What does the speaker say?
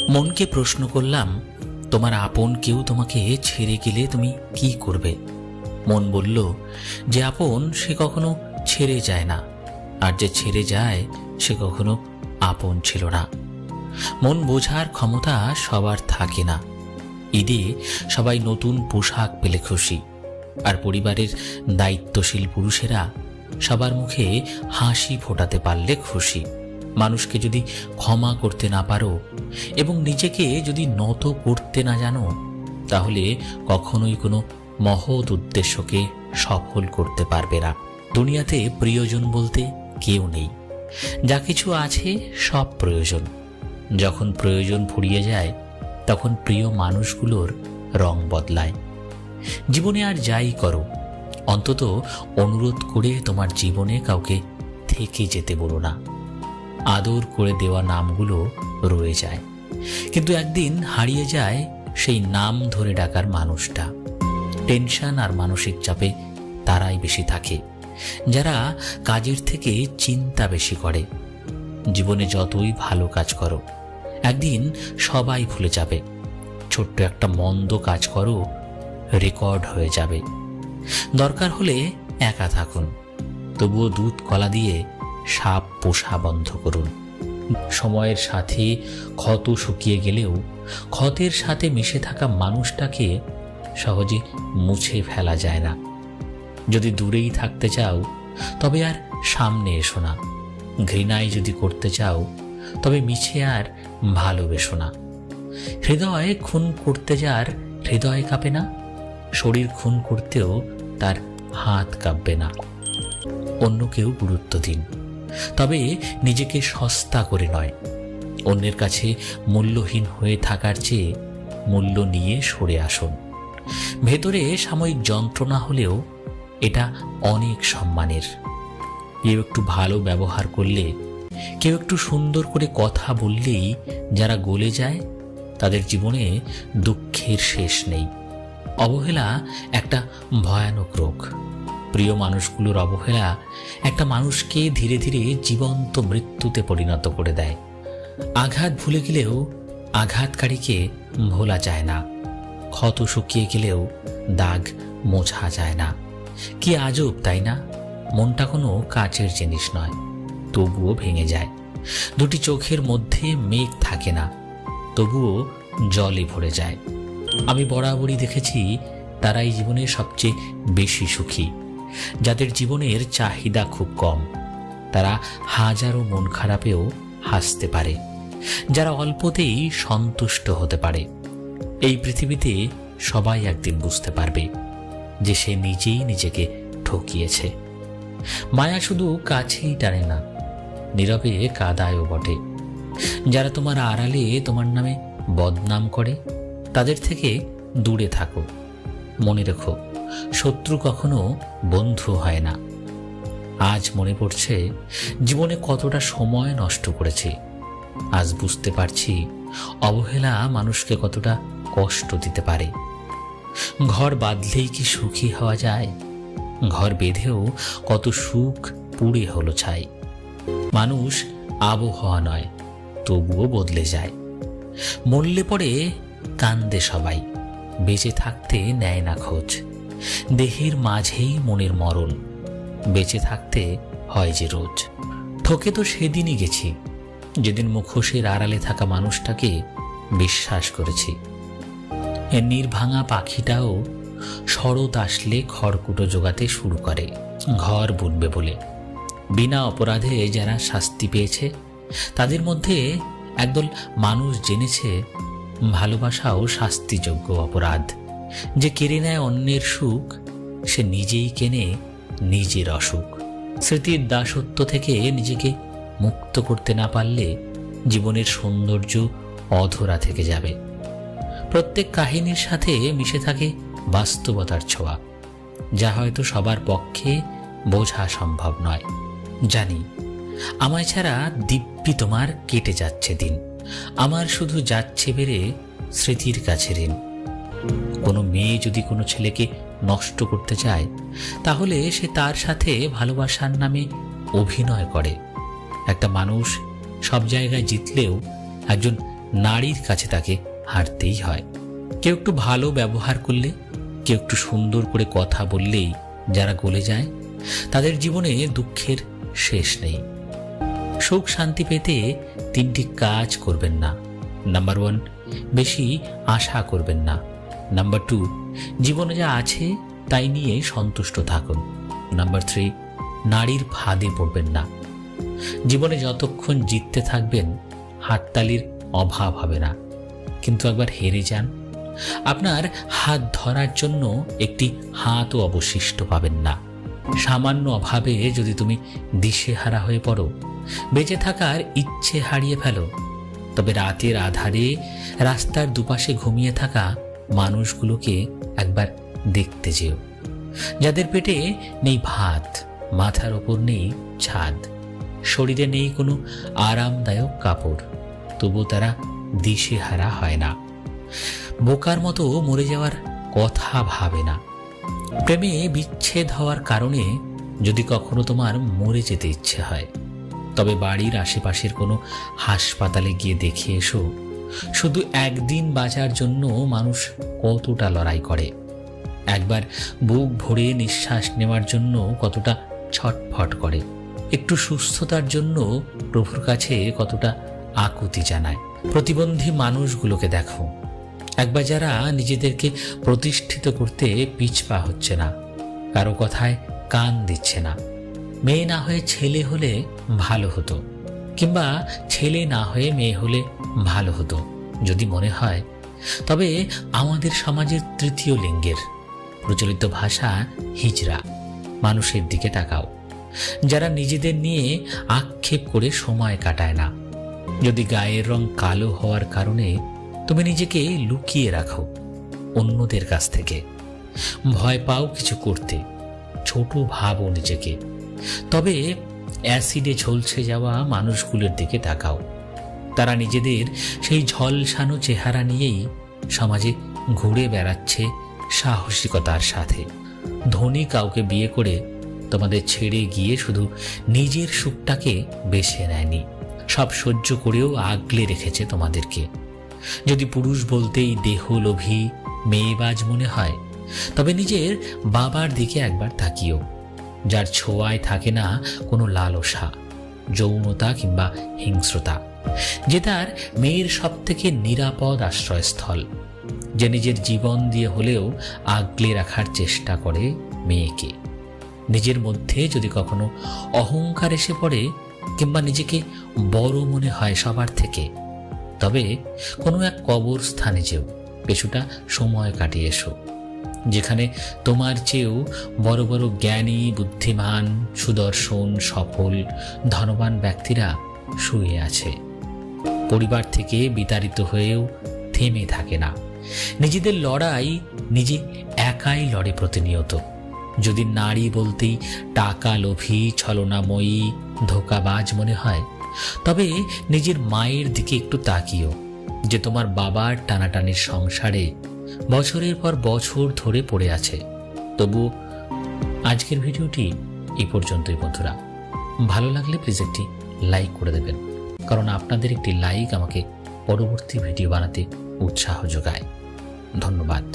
মনকে প্রশ্ন করলাম, তোমার আপন কেউ তোমাকে ছেড়ে গেলে তুমি কি করবে? মন বলল, যে আপন সে কখনো ছেড়ে যায় না, আর যে ছেড়ে যায় সে কখনো আপন ছিল না। মন বোঝার ক্ষমতা সবার থাকে না। ঈদে সবাই নতুন পোশাক পেলে খুশি, আর পরিবারের দায়িত্বশীল পুরুষেরা সবার মুখে হাসি ফোটাতে পারলে খুশি। মানুষকে যদি ক্ষমা করতে না পারো এবং নিজেকে যদি নত করতে না জানো, তাহলে কখনোই কোনো মহৎ উদ্দেশ্যকে সফল করতে পারবে না। দুনিয়াতে প্রিয়জন বলতে কেউ নেই। যা কিছু আছে সব প্রয়োজন। যখন প্রয়োজন ফুরিয়ে যায়, তখন প্রিয় মানুষগুলোর রং বদলায়। জীবনে আর যাই করো, অন্তত অনুরোধ করে তোমার জীবনে কাউকে থেকে যেতে বলো না। আদর করে দেওয়া নামগুলো রয়ে যায়, কিন্তু একদিন হারিয়ে যায় সেই নাম ধরে ডাকার মানুষটা। টেনশন আর মানসিক চাপে তারাই বেশি থাকে যারা কাজের থেকে চিন্তা বেশি করে। জীবনে যতই ভালো কাজ করো, একদিন সবাই ভুলে যাবে। ছোট্ট একটা মন্দ কাজ করো, রেকর্ড হয়ে যাবে। দরকার হলে একা থাকুন, তবুও দুধ কলা দিয়ে সাপ পোষা বন্ধ করুন। সময়ের সাথে ক্ষত শুকিয়ে গেলেও ক্ষতের সাথে মিশে থাকা মানুষটাকে সহজে মুছে ফেলা যায় না। যদি দূরেই থাকতে চাও, তবে আর সামনে এসো না। ঘৃণায় যদি করতে চাও, তবে মিছে আর ভালোবেসো না। হৃদয় খুন করতে যার হৃদয় কাঁপে না, শরীর খুন করতেও তার হাত কাঁপবে না। অন্যকেও গুরুত্ব দিন, তবে নিজেকে সস্তা করে নয়। অন্যের কাছে মূল্যহীন হয়ে থাকার চেয়ে মূল্য নিয়ে সরে আসুন। ভেতরে সাময়িক যন্ত্রণা হলেও এটা অনেক সম্মানের। কেউ একটু ভালো ব্যবহার করলে, কেউ একটু সুন্দর করে কথা বললেই যারা গলে যায়, তাদের জীবনে দুঃখের শেষ নেই। অবহেলা একটা ভয়ানক রোগ। প্রিয় মানুষগুলোর অবহেলা একটা মানুষকে ধীরে ধীরে জীবন্ত মৃত্যুতে পরিণত করে দেয়। আঘাত ভুলে গেলেও আঘাতকারীকে ভোলা যায় না। ক্ষত শুকিয়ে গেলেও দাগ মোছা যায় না। কি আজব, তাই না? মনটা কোনো কাচের জিনিস নয়, তবুও ভেঙে যায়। দুটি চোখের মধ্যে মেঘ থাকে না, তবুও জলে ভরে যায়। আমি বরাবরই দেখেছি তারাই জীবনে সবচেয়ে বেশি সুখী, যাদের জীবনের চাহিদা খুব কম। তারা হাজারো মন খারাপেও হাসতে পারে, যারা অল্পতেই সন্তুষ্ট হতে পারে। এই পৃথিবীতে সবাই একদিন বুঝতে পারবে যে সে নিজেই নিজেকে ঠকিয়েছে। মায়া শুধু কাছেই টানে না, নীরবে কাঁদায়ও বটে। যারা তোমার আড়ালে তোমার নামে বদনাম করে, তাদের থেকে দূরে থাকো। মনে রেখো, শত্রু কখনো বন্ধু হয় না। আজ মনে পড়ছে জীবনে কতটা সময় নষ্ট করেছি। আজ বুঝতে পারছি অবহেলা মানুষকে কতটা কষ্ট দিতে পারে। ঘর বাঁধলেই কি সুখী হওয়া যায়? ঘর বেঁধেও কত সুখ পুড়ে হলো ছাই। মানুষ আবহাওয়া নয়, তবুও বদলে যায়। মরলে পরে কান্দে সবাই, বেঁচে থাকতে নেয় না খোঁজ। দেহের মাঝেই মনের মরণ, বেঁচে থাকতে হয় যে রোজ। ঠকে তো সেদিনই গেছি, যেদিন মুখোশের আড়ালে থাকা মানুষটাকে বিশ্বাস করেছি। নির্ভাঙা পাখিটাও শরৎ আসলে খড়কুটো জোগাতে শুরু করে ঘর বুনবে বলে। বিনা অপরাধে যারা শাস্তি পেয়েছে, তাদের মধ্যে একদল মানুষ জেনেছে ভালোবাসাও শাস্তিযোগ্য অপরাধ। যে কেড়ে নেয় অন্যের সুখ, সে নিজেই কেনে নিজের অসুখ। স্মৃতির দাসত্ব থেকে নিজেকে মুক্ত করতে না পারলে জীবনের সৌন্দর্য অধরা থেকে যাবে। প্রত্যেক কাহিনীর সাথে মিশে থাকে বাস্তবতার ছোঁয়া, যা হয়তো সবার পক্ষে বোঝা সম্ভব নয়। জানি আমায় ছাড়া দিব্যি তোমার কেটে যাচ্ছে দিন, আমার শুধু যাচ্ছে বেড়ে স্মৃতির কাছে ঋণ। কোনো মেয়ে যদি কোনো ছেলেকে নষ্ট করতে চায়, তাহলে সে তার সাথে ভালোবাসার নামে অভিনয় করে। একটা মানুষ সব জায়গায় জিতলেও একজন নারীর কাছে তাকে হারতেই হয়। কেউ একটু ভালো ব্যবহার করলে, কেউ একটু সুন্দর করে কথা বললেই যারা গলে যায়, তাদের জীবনে দুঃখের শেষ নেই। সুখ শান্তি পেতে 3টি কাজ করবেন না। নাম্বার 1, বেশি আশা করবেন না। নাম্বার 2, জীবনে যা আছে তাই নিয়ে সন্তুষ্ট থাকুন। নাম্বার 3, নারীর ফাঁদে পড়বেন না। জীবনে যতক্ষণ জিততে থাকবেন হাততালির অভাব হবে না, কিন্তু একবার হেরে যান, আপনার হাত ধরার জন্য একটি হাতও অবশিষ্ট পাবেন না। সামান্য অভাবে যদি তুমি দিশেহারা হয়ে পড়ো, বেঁচে থাকার ইচ্ছে হারিয়ে ফেলো, তবে রাতের আধারে রাস্তার দুপাশে ঘুমিয়ে থাকা মানুষগুলোকে একবার দেখতে যেও, যাদের পেটে নেই ভাত, মাথার ওপর নেই ছাদ, শরীরে নেই কোনো আরামদায়ক কাপড়, তবু তারা দিশেহারা হয় না। বোকার মতো মরে যাওয়ার কথা ভাবে না। প্রেমে বিচ্ছেদ হওয়ার কারণে যদি কখনো তোমার মরে যেতে ইচ্ছে হয়, তবে বাড়ির আশেপাশের কোনো হাসপাতালে গিয়ে দেখে এসো, শুধু একদিন বাঁচার জন্য মানুষ কতটা লড়াই করে, একবার বুক ভরে নিঃশ্বাস নেওয়ার জন্য কতটা ছটফট করে, একটু সুস্থতার জন্য প্রভুর কাছে কতটা আকুতি জানায়। প্রতিবন্ধী মানুষগুলোকে দেখো, একবার যারা নিজেদেরকে প্রতিষ্ঠিত করতে পিছপা হচ্ছে না, কারো কথায় কান দিচ্ছে না। মেয়ে না হয়ে ছেলে হলে ভালো হতো, কিংবা ছেলে না হয়ে মেয়ে হলে ভালো হতো যদি মনে হয়, তবে আমাদের সমাজের 3য় লিঙ্গের প্রচলিত ভাষা হিজড়া মানুষের দিকে তাকাও, যারা নিজেদের নিয়ে আক্ষেপ করে সময় কাটায় না। যদি গায়ের রং কালো হওয়ার কারণে তুমি নিজেকে লুকিয়ে রাখো অন্যদের কাছ থেকে, ভয় পাও কিছু করতে, ছোট ভাবো নিজেকে, তবে অ্যাসিডে ঝলসে যাওয়া মানুষগুলোর দিকে তাকাও। তারা নিজেদের সেই ঝলসানো চেহারা নিয়েই সমাজে ঘুরে বেড়াচ্ছে সাহসিকতার সাথে। ধনী কাউকে বিয়ে করে তোমাদের ছেড়ে গিয়ে শুধু নিজের সুখটাকে বেছে নেয়নি, সব সহ্য করেও আগলে রেখেছে তোমাদেরকে। যদি পুরুষ বলতেই দেহলোভী মেয়েবাজ মনে হয়, তবে নিজের বাবার দিকে একবার তাকিও, যার ছোঁয়ায় থাকে না কোনো লালসা, যৌনতা কিংবা হিংস্রতা, যে তার মেয়ের সবথেকে নিরাপদ আশ্রয়স্থল, যে নিজের জীবন দিয়ে হলেও আগলে রাখার চেষ্টা করে মেয়েকে। নিজের মধ্যে যদি কখনো অহংকার এসে পড়ে কিংবা নিজেকে বড় মনে হয় সবার থেকে, তবে কোনো এক কবরস্থানে যেও, কিছুটা সময় কাটিয়ে এসো, যেখানে তোমার চেয়েও বড় বড় জ্ঞানী, বুদ্ধিমান, সুদর্শন, সফল, ধনবান ব্যক্তিরা শুয়ে আছে। পরিবার থেকে বিতাড়িত হয়েও থেমে থাকে না, নিজেদের লড়াই নিজে একাই লড়ে প্রতিনিয়ত। যদি নারী বলতেই টাকা লোভী, ছলনাময়ী, ধোঁকাবাজ মনে হয়, তবে নিজের মায়ের দিকে একটু তাকিও, যে তোমার বাবার টানাটানির সংসারে বছরের পর বছর ধরে পড়ে আছে। তবু আজকের ভিডিওটি এই পর্যন্তই বন্ধুরা। ভালো লাগলে প্লিজ একটি লাইক করে দেবেন, কারণ আপনাদের একটি লাইক আমাকে পরবর্তী ভিডিও বানাতে উৎসাহ যোগায়। ধন্যবাদ।